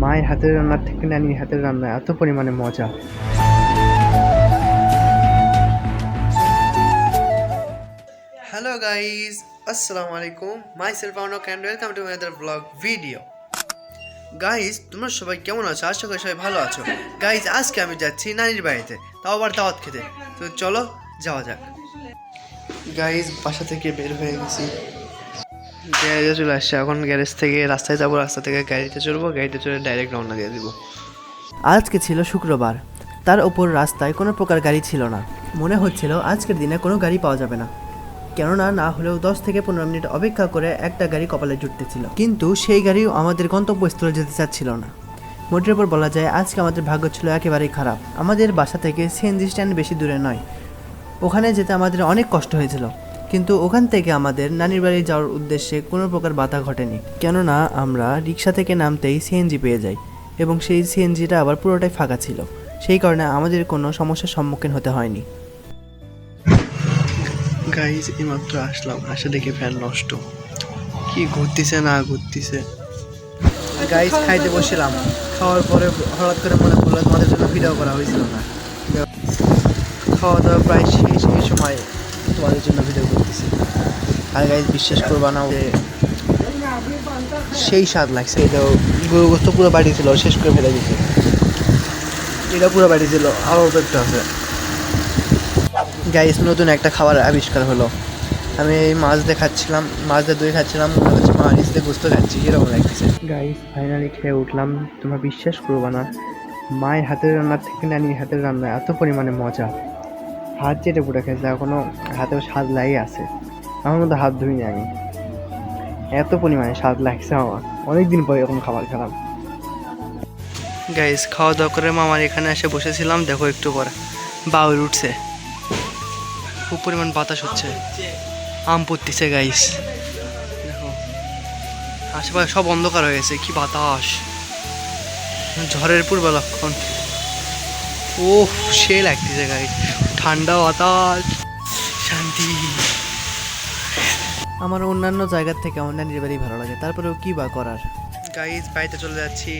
মায়ের হাতের রান্নার থেকে নানির হাতের রান্না এত পরিমাণে মজা। হ্যালো গাইজ, আসসালামু আলাইকুম। মাই সেলফ আউনক and welcome to my other blog video. Guys, তোমরা সবাই কেমন আছো? আশা করি সবাই ভালো আছো। গাইজ, আজকে আমি যাচ্ছি নানির বাড়িতে, তাও আবার দাওয়াত খেতে। তো চলো যাওয়া যাক। গাইজ, বাসা থেকে বের হয়ে গেছি, গ্যারেজে চলে আসছে। এখন গ্যারেজ থেকে রাস্তায় যাবো, রাস্তা থেকে গাড়িতে চড়বো, গাড়িতে চড়ে ডাইরেক্ট রওনা দিয়ে দিব। আজকে ছিল শুক্রবার, তার ওপর রাস্তায় কোনো প্রকার গাড়ি ছিল না। মনে হচ্ছিল আজকের দিনে কোনো গাড়ি পাওয়া যাবে না, কেননা না হলেও 10 থেকে 15 মিনিট অপেক্ষা করে একটা গাড়ি কপালে জুটতেছিল, কিন্তু সেই গাড়িও আমাদের গন্তব্যস্থলে যেতে চাচ্ছিল না। মোটের উপর বলা যায় আজকে আমাদের ভাগ্য ছিল একেবারেই খারাপ। আমাদের বাসা থেকে সিএনজি স্ট্যান্ড বেশি দূরে নয়, ওখানে যেতে আমাদের অনেক কষ্ট হয়েছিল, কিন্তু ওখান থেকে আমাদের নানির বাড়ি যাওয়ার উদ্দেশ্যে কোনো প্রকার বাধা ঘটেনি, কেননা আমরা রিক্সা থেকে নামতেই সিএনজি পেয়ে যাই এবং সেই সিএনজিটা আবার পুরোটাই ফাঁকা ছিল। সেই কারণে আমাদের কোনো সমস্যার সম্মুখীন হতে হয়নি। গাইজ, এইমাত্র আসলাম, আসে দেখে ফ্যান নষ্ট। কি ঘুরতেছে না ঘুরতেছে। গাইজ, খাইতে বসছিলাম, খাওয়ার পরে হঠাৎ করে মনে পড়লো তোমাদের জন্য ভিডিও করা হয়েছিল না। খাওয়া দাওয়া প্রায় শেষ, এই সময় তোমাদের জন্য ভিডিও করতেছি। আর গাইজ, বিশ্বাস করবা না, যে সেই স্বাদ লাগছে। এটাও গরু গোস্ত পুরো বাড়ি ছিল, শেষ করে ফেলে দিচ্ছে। এটা পুরো বাড়ি ছিল, আরও একটা আছে। গাইস, নতুন একটা খাবার আবিষ্কার হলো। আমি এই মাছ দিয়ে খাচ্ছিলাম, মাছ দিয়ে দই খাচ্ছিলাম, মনে হচ্ছে মাছ দিয়ে গোস্ত খাচ্ছি, এরকম লাগতেছে। গাইস, ফাইনালি খেয়ে উঠলাম। তোমরা বিশ্বাস করবো না, মায়ের হাতের রান্নার থেকে নানির হাতের রান্না এত পরিমাণে মজা। হাত চেটে পুটে খেয়েছে, এখনো হাতেও স্বাদ লাগে আছে। আমার মধ্যে হাত ধুইনি আমি, এত পরিমাণে স্বাদ লাগছে আমার। অনেকদিন পরে এরকম খাবার খেলাম। গাইস, খাওয়া দাওয়া করে মামার এখানে এসে বসেছিলাম। দেখো একটু পরে বাউল উঠছে, খুব পরিমাণ বাতাস হচ্ছে, আম পড়তেছে। গাইস দেখো, আশেপাশে সব অন্ধকার হয়ে গেছে, কি বাতাস, ঝড়ের পূর্ব লক্ষণ। ও, সে লাগতেছে গাইস, ঠান্ডা বাতাস, শান্তি। আমার অন্যান্য জায়গার থেকে আমার নানির বাড়ি ভালো লাগে, তারপরেও কি বা করার। গাইস, বাড়িতে চলে যাচ্ছি।